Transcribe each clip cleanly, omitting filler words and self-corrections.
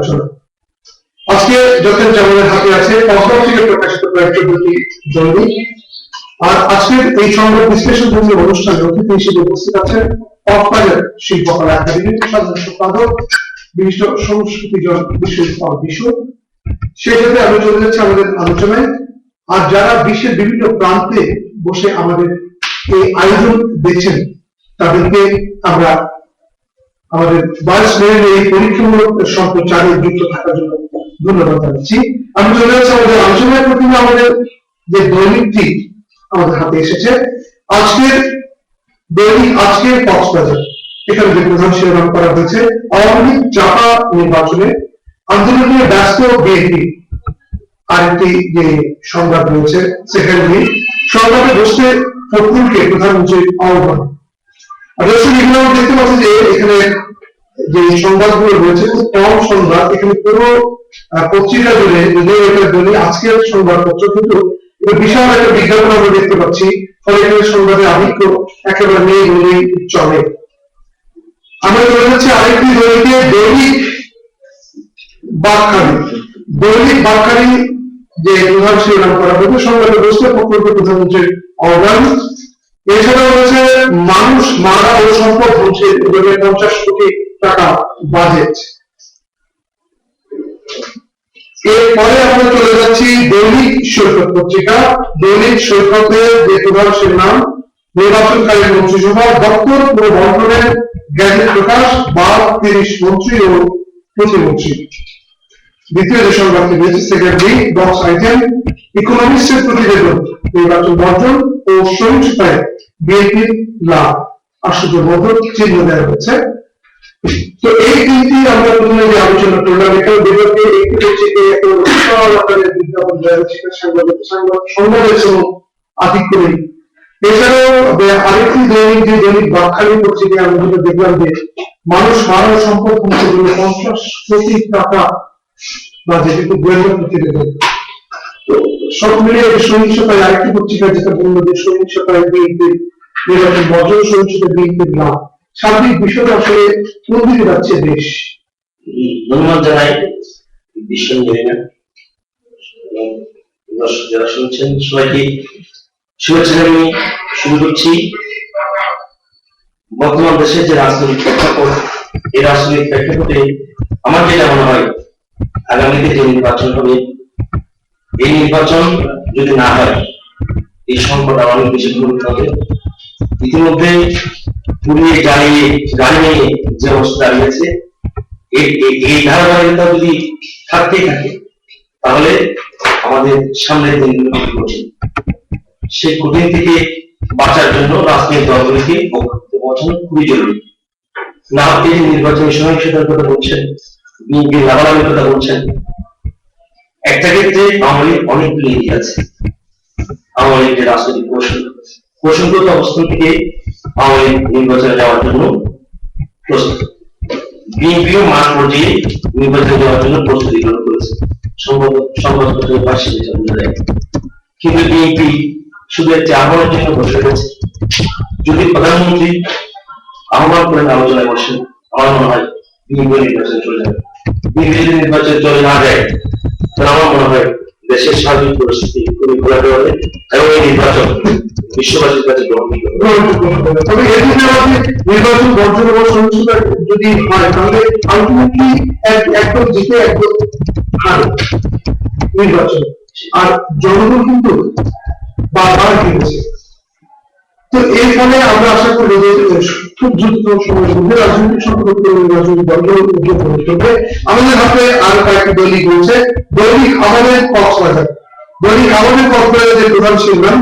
আলোচনা। আজকে যথেষ্ট আমাদের হাতে আছে কসম থেকে প্রকাশিত কয়েকটি দৈনিক। আর আজকের এই সংবাদ বিশ্লেষণ অনুষ্ঠানে অতিথি হিসেবে উপস্থিত আছেন কক্সবাজার শিল্পকলা একাডেমির সাধারণ সম্পাদক বিশিষ্ট সংস্কৃতিজন বিশ্ব। সেই সাথে আমি চলে যাচ্ছি আমাদের আলোচনায়। আর যারা বিশ্বের বিভিন্ন প্রান্তে বসে আমাদের এই আয়োজন দেখছেন তাদেরকে আমরা আমাদের ভয়েস মেইল এই পরীক্ষামূলক সম্প্রচারে যুক্ত থাকার জন্য ধন্যবাদ জানাচ্ছি। আমি চলে যাচ্ছি আমাদের আলোচনায়। প্রথমে আমাদের যে দৈনিকটি আমাদের হাতে এসেছে, আজকের দৈনিক আজকের কক্সবাজার, এখানে যে প্রধান শিরোনাম করা হয়েছে আওয়ামী লীগ চাপা নির্বাচনে আন্দোলনে ব্যস্ত বিএনপি। আরেকটি যে সংবাদ রয়েছে সেকেন্ডলি সংবাদে বসতে ফখরুলকে প্রধানমন্ত্রীর আহ্বান। আর দর্শক এগুলো দেখতে পাচ্ছি যে এখানে যে সংবাদগুলো রয়েছে খুব কম সংবাদ, এখানে পুরো পত্রিকা জুড়ে যদিও এটা দৈনিক আজকের সংবাদপত্র, কিন্তু বিশাল একটা বিজ্ঞাপন আমরা দেখতে পাচ্ছি, ফলে এখানে সংবাদের আধিক্য একেবারে নেই বলেই চলে। আমরা চলে যাচ্ছি আরেকটি দৈনিকে দৈনিক বাকখালী। দৈনিক বাকখালী যে প্রধান শিরোনাম করা হয়েছে সংবাদে বসতে ফখরুলকে প্রধানমন্ত্রীর আহ্বান। এছাড়াও রয়েছে মানুষ মারা ও সম্পদ ধ্বংসে 50 কোটি টাকা বাজেট। এরপরে আমরা চলে যাচ্ছি দৈনিক সৈকত পত্রিকা। দৈনিক সৈকতের যে প্রধান শিরোনাম নির্বাচনকারী মন্ত্রিসভা দপ্তর পুরো বন্টনের গ্যাজেট প্রকাশ, 30 মন্ত্রী ও প্রতিমন্ত্রী। দ্বিতীয় যে সংবাদটি রয়েছে সেকেন্ডলি বক্স আইটেম ইকোনমিক্সের প্রতিবেদন নির্বাচন বর্জন ও সহিংসতায় বিএনপির লাভ, আশ্চর্যবোধক চিহ্ন দেওয়া হচ্ছে। তো এই তিনটি আমরা প্রথমে যে আলোচনা করলাম, এখানে বিগতকে একটু হচ্ছে একটা বিশাল আকারের বিজ্ঞাপন দেওয়া হচ্ছে সংবাদের সময় আধিক্য নেই। এছাড়াও আরেকটি দৈনিক যে দৈনিক বাকখালী পত্রিকা আমরা দেখলাম যে মানুষ মানব সম্পদ ধ্বংসের জন্য 50 কোটি টাকা বাজেট, একটু গোয়েন্দা প্রতিবেদন। সব মিলিয়ে সহিংসতায় আরেকটি পত্রিকা যেটা বলল যে সহিংসতায় বিএনপির নির্বাচন বর্জন, সহিংসতায় বিএনপির লাভ। সার্বিক বিষয়টা আসলে কোন দিকে যাচ্ছে দেশ? ধন্যবাদ জানাই বিশ্ব মেরিনা দর্শক যারা শুনছেন সবাইকে শুভেচ্ছা জানিয়ে শুরু করছি। বর্তমান দেশের যে রাজনৈতিক প্রেক্ষাপট, এই রাজনৈতিক প্রেক্ষাপটে আমার যেটা মনে হয় আগামীতে যে নির্বাচন হবে, এই নির্বাচন যদি না হয় এই সংকট অনেক বেশি গুরুত্ব হবে। ইতিমধ্যে পুড়িয়ে জ্বালিয়ে গাড়ি নিয়ে যে অবস্থা দাঁড়িয়েছে, এই ধারাবাহিকতা যদি থাকতেই থাকে তাহলে আমাদের সামনের দিনগুলো কঠিন। সেই কঠিন থেকে বাঁচার জন্য রাজনৈতিক দলগুলিকে পৌঁছানো খুবই জরুরি। না এই নির্বাচনী সহিংসতার কথা বলছেন, বিএনপি লাভালাভের কথা বলছেন, একটা ক্ষেত্রে আওয়ামী লীগ অনেকগুলি এগিয়ে আছে। আওয়ামী লীগের রাজনৈতিক কৌশলগত অবস্থান থেকে আওয়ামী লীগ নির্বাচনে যাওয়ার জন্য প্রস্তুত। বিএনপিও মাঠ পর্যায়ে নির্বাচনে যাওয়ার জন্য প্রস্তুতি গ্রহণ করেছে, সংবাদপত্রের পাশে বোঝা যায়। কিন্তু বিএনপি শুধু একটি আহ্বানের জন্য বসে রয়েছে। যদি প্রধানমন্ত্রী আহ্বান করেন আলোচনায় বসেন, আমার মনে হয় বিএনপি নির্বাচনে চলে যাবে। বিএনপি যদি নির্বাচনে চলে না যায় তাহলে আমার মনে হয় দেশের সার্বিক পরিস্থিতি খুবই ঘোলাটে হবে এবং এই নির্বাচন বিশ্ববাসীর কাছে গ্রহণযোগ্য। তবে এদিকে আমাদের নির্বাচন বর্জন এবং সহিংসতা যদি হয় তাহলে আলটিমেটলি একদম জিতে একদম হারে নির্বাচন, আর জনগণ কিন্তু বারবার জিতেছে। তো এর ফলে আমরা আশা করি যে খুব দ্রুত সময়ের মধ্যে রাজনৈতিক সংকট রাজনৈতিক দলগুলো উদ্যোগ করবে। আমাদের হাতে আরো কয়েকটি দৈনিক রয়েছে। দৈনিক আমাদের কক্সবাজার। দৈনিক আমাদের কক্সবাজারের যে প্রধান শিরোনাম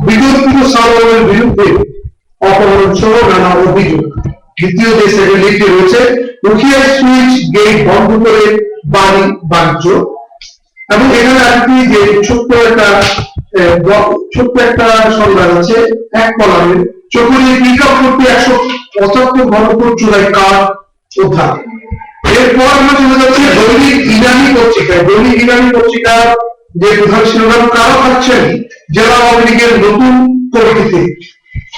বিতর্কিত সালমানের বিরুদ্ধে অপহরণ সহ নানা অভিযোগ। দ্বিতীয় যে সেকেন্ডটি রয়েছে উখিয়া সুইচ গেট বন্ধ করে বাড়ি বাণিজ্য। এবং এখানে আরেকটি যে ছোট্ট একটা সংবাদ আছে এক কলামে চকুরিয়ে পিক আপ করতে 175 ঘনফুট চূড়ায় কার উদ্ধার। এরপর আমরা চলে যাচ্ছি দৈনিক ইরানি পত্রিকায়। দৈনিক ইরানি পত্রিকার যে প্রধান শিরোনাম কারা থাকছেন জেলা আওয়ামী লীগের নতুন কমিটিতে।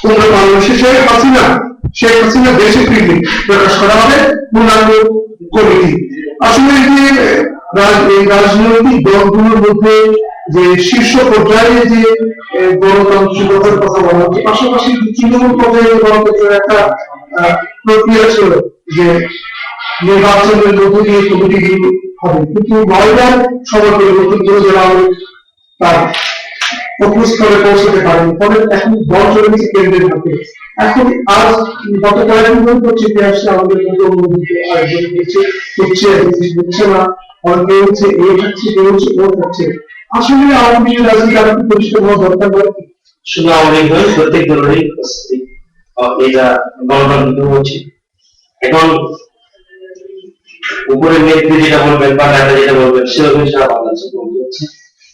তোমরা বাংলাদেশে শেখ হাসিনা দেশে ফিরবে প্রকাশ করা হবে পূর্ণাঙ্গ কমিটি। আসলে এই যে এই রাজনৈতিক দলগুলোর মধ্যে যে শীর্ষ পর্যায়ে যে গণতান্ত্রিকতার কথা বলা হচ্ছে, পাশাপাশি তৃণমূল পর্যায়ে গণতন্ত্রের একটা প্রক্রিয়া ছিল যে নির্বাচনের মধ্য দিয়ে কমিটিগুলো হবে, কিন্তু নয়বার সময় পরিবর্তন করে যারা তার প্রতিস্থলে পৌঁছতে পারেনি, ফলে এখন দল চলে গেছে কেন্দ্রের হাতে। এখন আজ গত কয়েকদিন ধরে পত্রিকা আসছে আমাদের মধ্যে অনুমোদিত আয়োজন হচ্ছে না, অনেকে হচ্ছে এই হচ্ছে কেউ হচ্ছে ও হচ্ছে। আসলে আওয়ামী লীগের রাজনীতি আর একটু পরিষ্কার হওয়া দরকার নয়। শুধু আওয়ামী লীগ নয়, প্রত্যেক দলেরই উপস্থিতি এটা গণতান্ত্রিক হচ্ছে। এখন উপরের নেত্রী যেটা বলবেন বা নেতা যেটা বলবেন সেরকম সারা বাংলাদেশে হচ্ছে।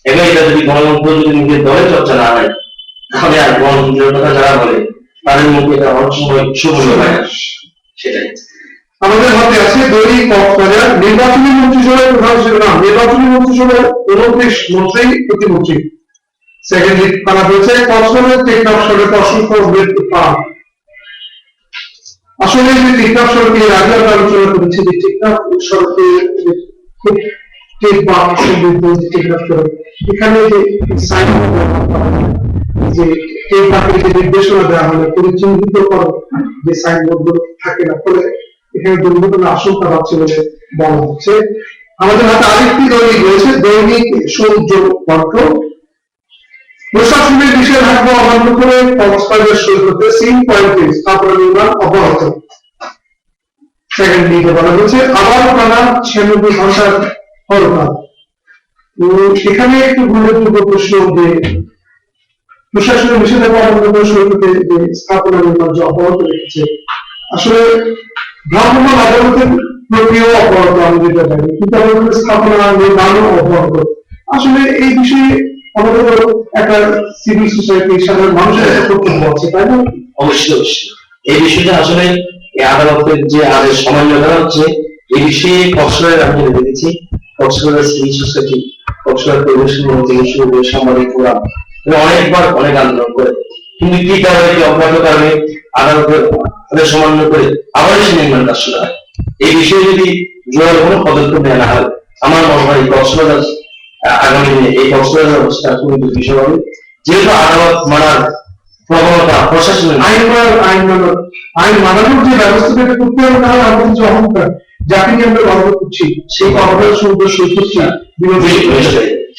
এবং এটা যদি গণতন্ত্র যদি নিজের দলে চর্চা না হয়, তাহলে আর গণতন্ত্রের কথা যারা বলে তাদের মুখে এটা অনেক সময় শুভ্র হয় না। সেটাই আমাদের হাতে আছে দৈনিক কক্সবাজার। নির্বাচনী মন্ত্রিসভার প্রধান শিরোনাম, নির্বাচনী মন্ত্রিসভার 29 মন্ত্রী প্রতিমন্ত্রী। সেকেন্ডলি করা হয়েছে কক্সবাজার টেকনাফ সড়কে অসংখ্য মৃত্যু পান। আসলে যে টেকনাফ সড়কে আগে আমরা আলোচনা করেছি যে টেকনাফ সড়কে খুব টেক বা সমৃদ্ধ টেকনাফ সড়ক, এখানে যে সাইন যে টেকনাফের যে নির্দেশনা দেওয়া হলো পরিচিহ্নিত করো যে সাইনবোর্ড থাকে না, ফলে এখানে দুর্ঘটনার আশঙ্কা বাড়ছে বলে বলা হচ্ছে। আমাদের হাতে আরেকটি দৈনিক রয়েছে, দৈনিক সূর্য কণ্ঠ। প্রশাসনের নিষেধাজ্ঞা অমান্য করে কক্সবাজার সৈকতে সিন পয়েন্টে স্থাপনা নির্মাণ অব্যাহত। সেকেন্ড দিকে বলা হয়েছে আবার টানা 96 ঘন্টার হরতাল। এখানে একটু গুরুত্বপূর্ণ প্রশ্ন যে প্রশাসনের নিষেধাজ্ঞা অমান্য করে সৈকতে যে স্থাপনা নির্মাণ যে অব্যাহত রেখেছে, আসলে ভ্রাম্যমাণ আদালতের প্রক্রিয়া অব্যাহত আমি যেটা জানি, কিন্তু আমাদের স্থাপনা নির্মাণও অব্যাহত। আসলে এই বিষয়ে আমাদের একটা সিভিল সোসাইটি সাধারণ মানুষের একটা কর্তব্য আছে, তাই না? অবশ্যই অবশ্যই এই বিষয়টা আসলে এই আদালতের যে আদেশ সামান্য করা হচ্ছে, এই বিষয়ে কক্সবাজার আমি দেখেছি কক্সবাজার সিভিল সোসাইটি, কক্সবাজার পরিবেশ থেকে শুরু করে সাংবাদিক ফোরাম অনেকবার অনেক আন্দোলন করে, কিন্তু কি কারণে কি অজ্ঞাত কারণে আদালতের আদেশ সামান্য করে আবার সে নির্মাণ কাজ শুরু হয়। এই বিষয়ে যদি জোরালো কোনো পদক্ষেপ নেওয়া না হয়, আমার মনে হয় কক্সবাজার আগামী দিনে এই কক্সবাজার অবস্থা খুবই দুর্বিষহ হবে। যেহেতু আদালত মানার প্রবণতা প্রশাসনের আইন মানানোর যে ব্যবস্থাটা করতে হবে, তাহলে আমাদের যে অহংকার যাকে নিয়ে আমরা গর্ব করছি সেই অহংকার সমুদ্র সৈকতটি বিরোধী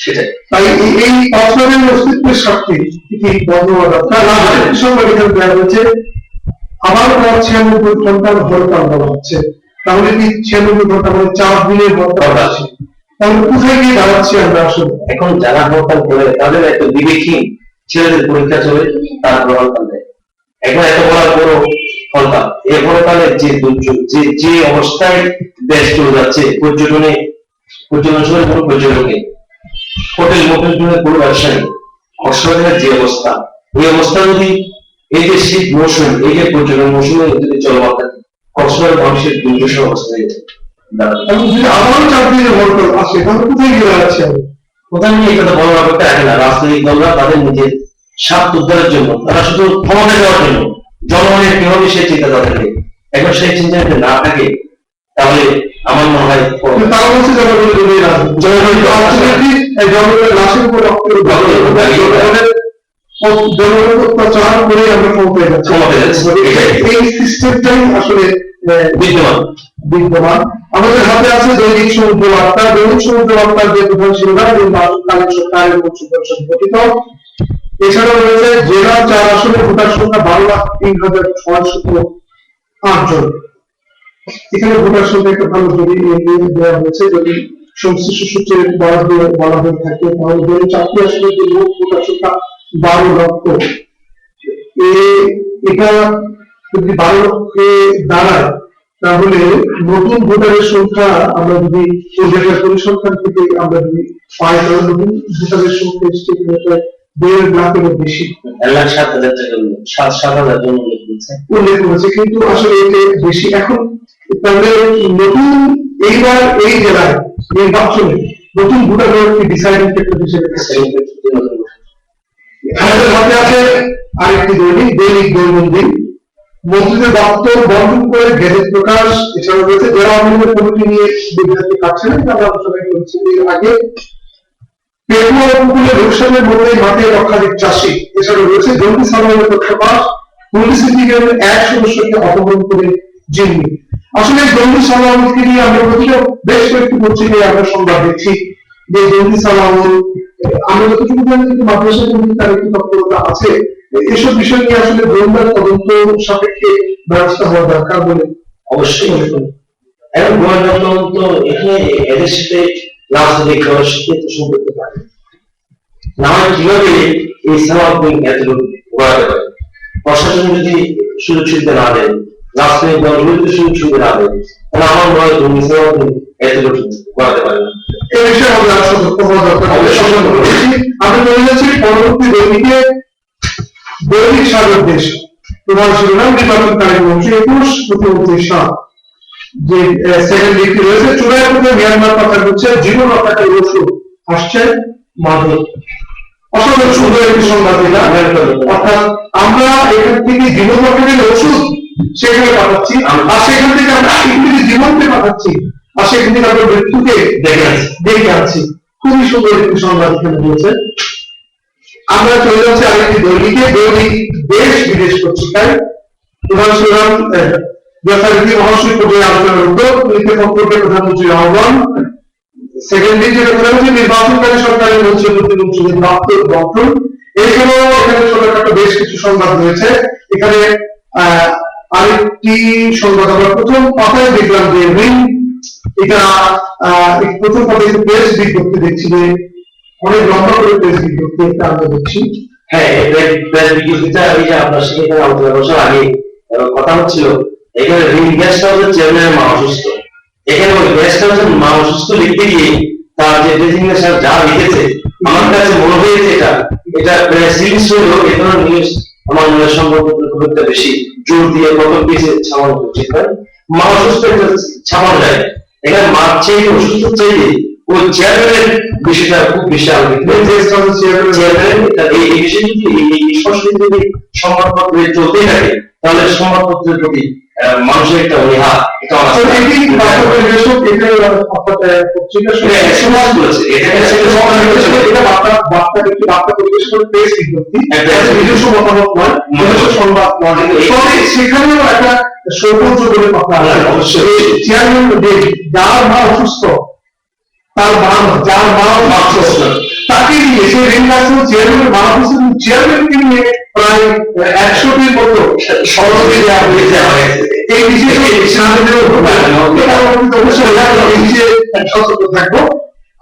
সেটাই। তাই এই কক্সবাজারের অস্তিত্বের স্বার্থে কি বন্ধবাদ সংগঠন দেওয়া হয়েছে আবার 96 ঘন্টার হরতাল বলা হচ্ছে। তাহলে কি 96 ঘন্টা মানে 4 দিনের হরতাল আছে, তাহলে কোথায় গিয়ে দাঁড়াচ্ছি আমরা? আসলে এখন যারা হরতাল করে তাদের একটা বিবেকহীন ছেলেদের পরীক্ষা চলে, তারপর হরতাল দেয়। এখন এত বড় হরতাল, এই হরতালের যে দুর্যোগ, যে অবস্থায় দেশ চলে যাচ্ছে, পর্যটন সময় কোনো পর্যটক নেই, হোটেল মোটেল কোনো ব্যবসা নেই, কক্সবাজারের যে অবস্থা, এই অবস্থা যদি এই যে শীত মৌসুম, এই যে পর্যটন মৌসুমে যদি চলমান থাকে, কক্সবাজার মানুষের দুর্দশা অবস্থা হয়ে যায়। যদি আবারও 4 দিনের হরতাল আসে, তাহলে কোথায় গিয়ে দাঁড়াচ্ছি আমি? কোথায় নিয়ে এটা বড় ব্যাপারটা আসে না। রাজনৈতিক দলরা তাদের নিজের স্বার্থ উদ্ধারের জন্য, তারা শুধু ক্ষমতা দেওয়ার জন্য জনগণের কিভাবে সেই চিন্তা তাদের নেই। এখন সেই চিন্তা যদি না থাকে, তাহলে আমার মনে হয় তারা বলছে জনগণের লাশের উপর জনগণের অত্যাচার করে আমরা ক্ষমতায় যাচ্ছি। এই সিস্টেমটাই আসলে বিদ্যমান। আমাদের হাতে আছে দৈনিক সমুদ্র বার্তা। দৈনিক সমুদ্র বার্তার যে প্রধান শিরোনাম এবং বাসকালীন সরকারের গঠিত। এছাড়াও রয়েছে জেলা 4 আসনে ভোটার সংখ্যা 12,03,608 জন। এখানে ভোটার সংখ্যা একটা ভালো যদি দেওয়া হয়েছে, যদি সংশ্লিষ্ট সূত্রে বলা হয়ে থাকে, তাহলে দৈনিক 4টি আসনে যে ভোটার সংখ্যা 12 লক্ষ। এটা যদি 12 লক্ষে দাঁড়ায়, তাহলে নতুন ভোটারের সংখ্যা আমরা যদি পরিসংখ্যান থেকে আমরা যদি পাই, তাহলে নতুন ভোটারের সংখ্যা এসছে 1.5 লাখেরও বেশি। 1,07,000 টাকা 7,000 জন উল্লেখ করেছে, কিন্তু আসলে এতে বেশি। এখন তাহলে নতুন এইবার এই জেলায় নির্বাচনে নতুন ভোটার কি ডিসাইডিং ফ্যাক্টর হিসেবে আমাদের হাতে আছে আরেকটি দৈনিক দৈনন্দিন। মন্ত্রীদের দপ্তর বন্ধন করে গেজেট প্রকাশ, এছাড়া রয়েছে জেলা আওয়ামী কমিটি নিয়ে বিভ্রান্তি কাটছে না, এটা আমরা আলোচনা করেছি এর আগে। পেটুয়া উপকূলে লোকসানের মধ্যে মাঠে লক্ষাধিক চাষী, এছাড়া রয়েছে জঙ্গি সালামের পক্ষপাত, পুলিশ সিটিকের এক সদস্যকে অপহরণ করে জিম্মি। আসলে জঙ্গি সালামকে নিয়ে আমরা বেশ কয়েকটি পত্রিকায় আমরা সংবাদ দেখছি যে জঙ্গি সালাম, আমরা যতটুকু জানি কিন্তু মাদ্রাসা কমিটি তার একটি তৎপরতা আছে। এসব বিষয় নিয়ে আসলে গোয়েন্দা তদন্ত সাপেক্ষে ব্যবস্থা হওয়া দরকার বলে অবশ্যই মনে করি। এখন গোয়েন্দা তদন্ত এখানে এদের সাথে রাজনৈতিক দলের সাথে সম্পর্ক থাকে না হয় কিভাবে এই সালাম এতটুকু গড়াতে পারে। প্রশাসন যদি সুযোগ সুবিধা না দেয়, রাজনৈতিক দলগুলো যদি সুযোগ সুবিধা না দেয়, তাহলে আমার মনে হয় জঙ্গি সালাম এতটুকু গড়াতে পারে না। এই বিষয়ে আমাদের আরো সতর্ক হওয়া দরকার। আমি বলে যাচ্ছি পরবর্তী দৈনিক সাগর দেশ প্রধান শিরোনাম নির্বাচনকালীন মন্ত্রী 21 প্রতিমন্ত্রী শাহ, যে সেকেন্ড লিখতে রয়েছে চূড়ান্ত মিয়ানমার কথা হচ্ছে জীবন রক্ষাকারী ওষুধ আসছে মাদক। অসাধারণ সুন্দর একটি সংবাদ এটা। অর্থাৎ আমরা এখান থেকে জীবন রক্ষাকারী ওষুধ সেখানে পাঠাচ্ছি, আর সেখান থেকে আমরা ইংরেজি জীবনকে পাঠাচ্ছি, আর সেখান থেকে আমরা মৃত্যুকে দেখে আছি। খুবই সুন্দর একটি সংবাদ এখানে রয়েছে। আমরা চলে যাচ্ছি আরেকটি দৈনিকে, দৈনিক দেশ বিদেশ পত্রিকায় প্রধান শিরোনাম যথারীতি মহাশয় পর্যায়ে আলোচনার উদ্যোগ, লিখে সম্পর্কে প্রধানমন্ত্রীর আহ্বান। সেকেন্ড দিন যেটা বলা হচ্ছে নির্বাচনকারী সরকারের মন্ত্রী প্রতিমন্ত্রীদের দপ্তর গঠন। এছাড়াও এখানে ছোটখাটো বেশ কিছু সংবাদ রয়েছে। এখানে আরেকটি সংবাদ আমরা প্রথম পাতায় দেখলাম যে ঋণ, এটা প্রথম পাতায় প্রেস বিজ্ঞপ্তি দেখছি যে অনেক লম্বা করে প্রেস বিজ্ঞপ্তি এটা আমরা দেখছি। হ্যাঁ, প্রেস বিজ্ঞপ্তিটা এই যে আপনার সাথে আলোচনা করার আগে কথা হচ্ছিল, এখানে ঋণ গেস্ট হাউসের চেয়ারম্যানের মা অসুস্থ। এখানে ওই গেস্ট হাউসের মা অসুস্থ লিখতে গিয়ে তার যে ডেজিগনেশন যা লিখেছে, আমার কাছে মনে হয়েছে এটা সিরিজ হলো এই ধরনের নিউজ আমার মনে সংবাদপত্র খুব একটা বেশি জোর দিয়ে প্রথম পেজে ছাপানো উচিত হয়। মা অসুস্থ একটা ছাপানো যায়, এখানে মার চেয়ে অসুস্থ চাইলে ওই চেয়ারম্যানের বিষয়টা খুব বেশি আলোচিত। এই বিষয়ে যদি এই সংস্কৃতি যদি সংবাদপত্রে চলতেই থাকে, তাহলে সংবাদপত্রের প্রতি মানুষের একটা অনীহা এটা সমাজ করেছে। নিজস্ব মতামত নয়, নিজস্ব সংবাদ নয়, সেখানেও একটা সৌন্দর্য বলে কথা আছে। অবশ্যই চেয়ারম্যান যার মা অসুস্থ, তার মা যার মা অসুস্থ তাকে নিয়ে সেই ঋণ রাষ্ট্র চেয়ারম্যানের মা অসুস্থ চেয়ারম্যানকে নিয়ে প্রায় 100টির মতো সরকারি দেওয়া হয়েছে। এই বিষয়ে সতর্ক থাকবো।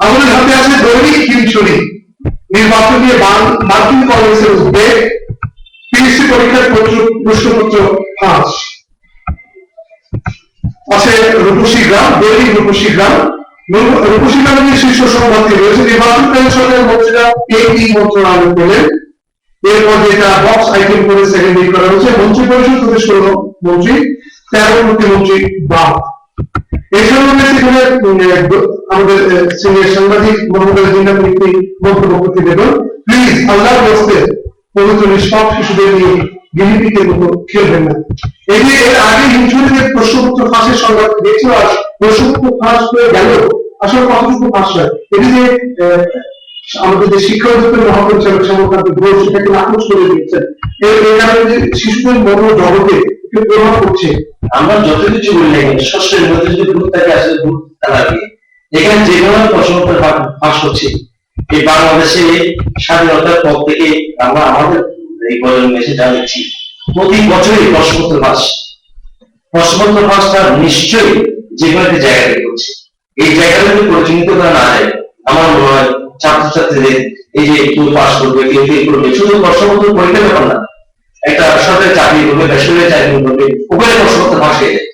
আমাদের হাতে আছে দৈনিক হিমশরী, নির্বাচন নিয়ে মার্কিন কংগ্রেসের উদ্বেগ, পিএসসি পরীক্ষার প্রশ্নপত্র ফাঁস। আছে রূপসী গ্রাম, দৈনিক রূপসী গ্রাম। রূপসী গ্রামের শীর্ষ সংবাদটি রয়েছে নির্বাচনকালীন সরকারের মন্ত্রীরা এই মন্ত্রণালয় পেলেন। এরপর যেটা বক্স আইটেম করে সেকেন্ডারি করা হয়েছে, মন্ত্রী পরিষদ সদস্য 16 মন্ত্রী, 13 প্রতিমন্ত্রী বাদ। এছাড়াও সেখানে আমাদের সিনিয়র সাংবাদিক মোহাম্মদ জিন্না একটি মন্তব্য করতে দেবেন, প্লিজ আল্লাহর রাস্তে পবিত্র নিষ্পাপ শিশুদের নিয়ে গিনিপিগের মতো খেলবেন না। এই যে এর আগে হিমশরীদের প্রশ্নপত্র ফাঁসের সংবাদ দেখছিল, আর প্রশ্নপত্র ফাঁস হয়ে গেল, আসলে কতটুকু ফাঁস হয়, এটি যে আমাদের যে শিক্ষা অধিদপ্তরের মহাপরিচালক সমকান্ত ঘোষ সেটাকে নাকচ করে দিচ্ছেন, এর কারণে যে শিশুদের মন জগতে একটু প্রভাব পড়ছে। আমরা যত কিছু বলি না কেন, শস্যের মধ্যে যদি ভূত থাকে আসলে ভূত লাগে। এখানে যে ধরনের প্রশ্নপত্র ফাঁস হচ্ছে, এই বাংলাদেশে স্বাধীনতার পর থেকে আমরা আমাদের এই প্রজন্মে এসে জানাচ্ছি প্রতি বছরই প্রশ্নপত্র ফাঁসটা নিশ্চয়ই যে কোনো একটা জায়গাতে করছে। এই জায়গাটা যদি পরিচিত করা না যায়, আমার মনে হয় ছাত্রছাত্রীদের এই যে কেউ পাস করবে, কেউ ফেল করবে, শুধু প্রশ্নপত্র পরীক্ষা ব্যাপার না, একটা সরকারি চাকরি করবে, বেসরকারি চাকরি করবে, ওখানে প্রশ্নপত্র ফাঁস হয়ে যায়।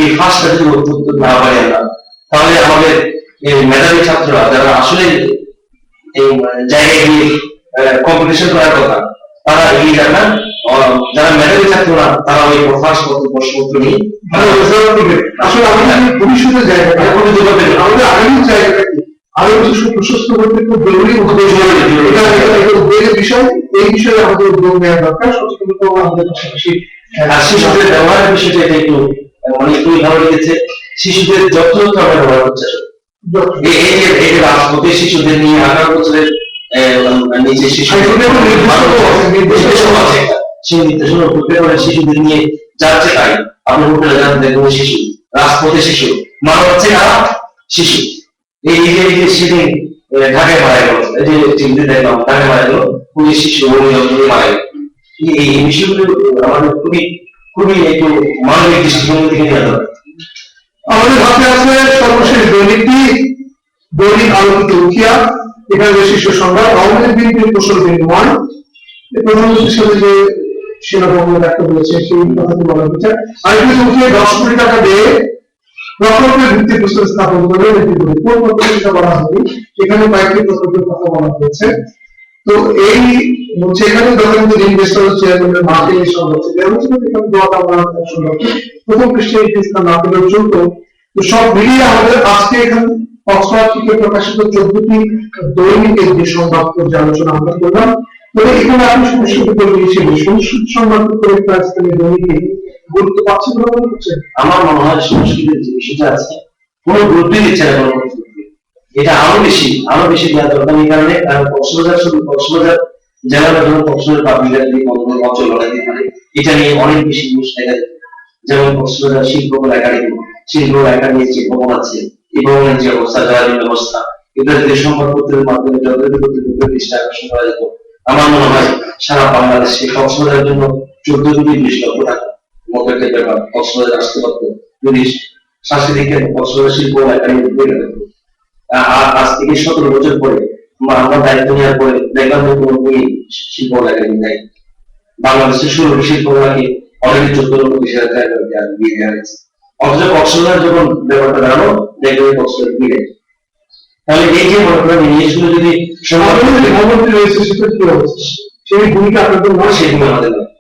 এই ফাঁসটা যদি উত্তর না পারি আমরা, তাহলে আমাদের এই মেধাবী ছাত্ররা যারা আসলে এই জায়গায় গিয়ে কম্পিটিশন করার কথা, তারা এগিয়ে যাবে না। যারা মেধাবী ছাত্ররা তারা ওই প্রশ্নপত্র নিয়ে আসলে আমাদের ভবিষ্যতের জায়গা, আমাদের আগামী জায়গাটা কি আরো কিছু প্রশস্ত করতে খুব জরুরি উদ্বেগের বিষয়। এই বিষয়ে আমাদের উদ্যোগ নেওয়া দরকার, সচেতনতা আমাদের পাশাপাশি আর শিশুদের ব্যবহারের বিষয়টা এটা একটু মানে একটু ভালো লেগেছে। শিশুদের যত্ন আমরা ব্যবহার করছে আসলে। এই যে রাজপথে শিশুদের নিয়ে 18 বছরের নিচে শিশুদের নির্দেশনা আছে একটা। সেই নির্দেশনা করতে পারে শিশুদের নিয়ে যাচ্ছে তাই আপনার হোটেলে যান দেখবেন শিশু, রাজপথে শিশু, মা হচ্ছে না শিশু। এই যে সেদিন ঢাকায় মারা গেল, এই যে টিভিতে দেখলাম ঢাকায় মারা গেল, পুলিশ শিশু মারা গেল। এই বিষয়গুলো আমাদের খুবই খুবই একটু মানবিক দৃষ্টিভঙ্গি থেকে নেওয়া দরকার। আমাদের হাতে আছে সর্বশেষ দৈনিক আলোকিত উখিয়া, এখানে শীর্ষ সংবাদ আওয়ামী লীগ বিএনপির কৌশল বিনিময়। প্রধানমন্ত্রীর সাথে যে সেনাবাহিনী ব্যক্ত করেছে সেই কথাটি বলা হচ্ছে। আরেকটি উঠিয়ে 10 কোটি টাকা দিয়ে প্রকল্পের ভিত্তিপ্রস্তর স্থাপন করে কোন পদ্ধতিটা বলা হয়নি, এখানে কয়েকটি প্রকল্পের কথা বলা হয়েছে। তো এই হচ্ছে এখানে ধরেন যে ইনভেস্টর চেয়ারম্যানের মার্কেটিং সংবাদ এখানে দোয়াটা আমরা শুনলাম প্রথম পৃষ্ঠে এই স্থান না পেলেও চলতো। তো সব মিলিয়ে আমাদের আজকে এখানে অক্সফোর্ড থেকে প্রকাশিত 14টি দৈনিকের যে সংবাদ পর্যালোচনা আমরা করলাম। তবে এখানে আপনি সংস্কৃত করে নিয়েছিলেন, সংস্কৃত সংবাদ করে স্থানীয় দৈনিকে গুরুত্ব পাচ্ছে বলে মনে হচ্ছে? আমার মনে হয় সংস্কৃতির যে বিষয়টা আছে কোনো গুরুত্বই দিচ্ছে না কোনো। এটা আরো বেশি দেওয়া দরকার। এই কারণে কক্সবাজার জেলার জন্য কক্সবাজার পাবলিক অঞ্চল লড়াইতে পারে, এটা নিয়ে অনেক বেশি নিউজ দেখা যায়। যেমন কক্সবাজার শিল্পকলা একাডেমি যে ভবন আছে, এই ভবনের যে অবস্থা, জ্বালানি ব্যবস্থা, এটা যদি সংবাদপত্রের মাধ্যমে যথাযথ দৃষ্টি আকর্ষণ করা যেত, আমার মনে হয় সারা বাংলাদেশে কক্সবাজারের জন্য 14 কোটি 20 লক্ষ টাকা মতো একটা ব্যাপার কক্সবাজার আসতে পারত যদি সাংস্কৃতিক কক্সবাজার শিল্প একাডেমি তৈরি হতো। আজ থেকে 17 বছর পরে আমরা দায়িত্ব নেওয়ার পরে দেখলাম কোনো শিল্প একাডেমি নাই। বাংলাদেশের শিল্পকলাকে অলরেডি 14 লক্ষ 20 হাজার টাকা দিয়ে দেওয়া হয়েছে। অথচ কক্সবাজার যখন ব্যাপারটা দাঁড়ানো দেখবেন কক্সবাজার ফিরে। তাহলে এই যে জিনিসগুলো যদি সমাজমন্ত্রী রয়েছে সেটা কি হচ্ছে, সেই ভূমিকা আপনাদের নয়, সেই ভূমিকা আমাদের নয়,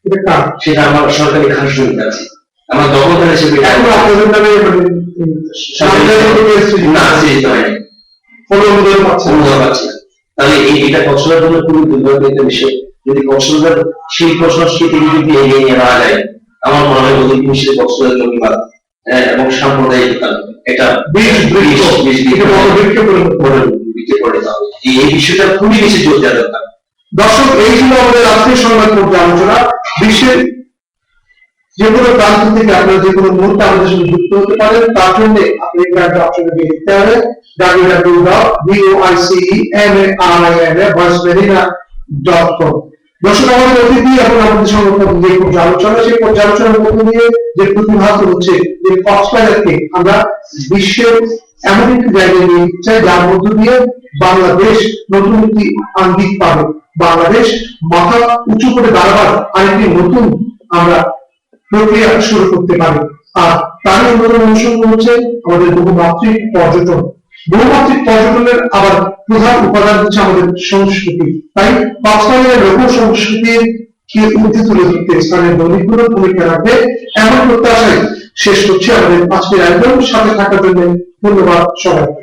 এটা কার? সেটা আমার সরকারি খাস ভূমিকা আছে। আমার দখলদার হিসেবে আপনাদের নামে না যেতে হয় অনুমোদন পাচ্ছেন। পাচ্ছে না। তাহলে এটা কক্সবাজার জন্য খুবই দুর্ভাগ্যের একটা বিষয়। যদি কক্সবাজার শিল্প সংস্কৃতি যদি এগিয়ে নিয়ে নেওয়া যায়, আমার মনে হয় অধিক মিশে কক্সবাজার জমিবাদ এবং সাম্প্রদায়িক এটা এই বিষয়টা খুবই বেশি জোর দেওয়া দরকার। দর্শক, এই ছিল আমাদের আজকের সংবাদ পর্যালোচনা। বিশ্বের যে কোনো প্রান্ত থেকে আপনারা যে কোনো মুহূর্তে আমাদের সঙ্গে যুক্ত হতে পারেন। তার জন্য আপনি একটা অপশনে গিয়ে লিখতে হবে www.voicemedina.com। দর্শক, আমাদের অতিথি এখন আমাদের সঙ্গে যে পর্যালোচনা, সেই পর্যালোচনার মধ্যে দিয়ে যে প্রতিভাত হচ্ছে যে কক্সবাজারকে আমরা বিশ্বের এমন একটি জায়গায় নিয়ে চাই যার মধ্য দিয়ে বাংলাদেশ নতুন একটি আঙ্গিক পাবে, বাংলাদেশ মাথা উঁচু করে দাঁড়াবার আরেকটি নতুন আমরা প্রক্রিয়া শুরু করতে পারি। আর তার অন্যতম অনুষঙ্গ হচ্ছে আমাদের বহুমাত্রিক পর্যটন। বহুমাত্রিক পর্যটনের আবার প্রধান উপাদান হচ্ছে আমাদের সংস্কৃতি। তাই কক্সবাজারের লোক সংস্কৃতির কে উঠে তুলে ধরতে স্থানীয় দৈনিকগুলো ভূমিকা রাখবে এমন প্রত্যাশায় শেষ করছি আমাদের আজকের আয়োজন। সাথে থাকার জন্য ধন্যবাদ সবাইকে।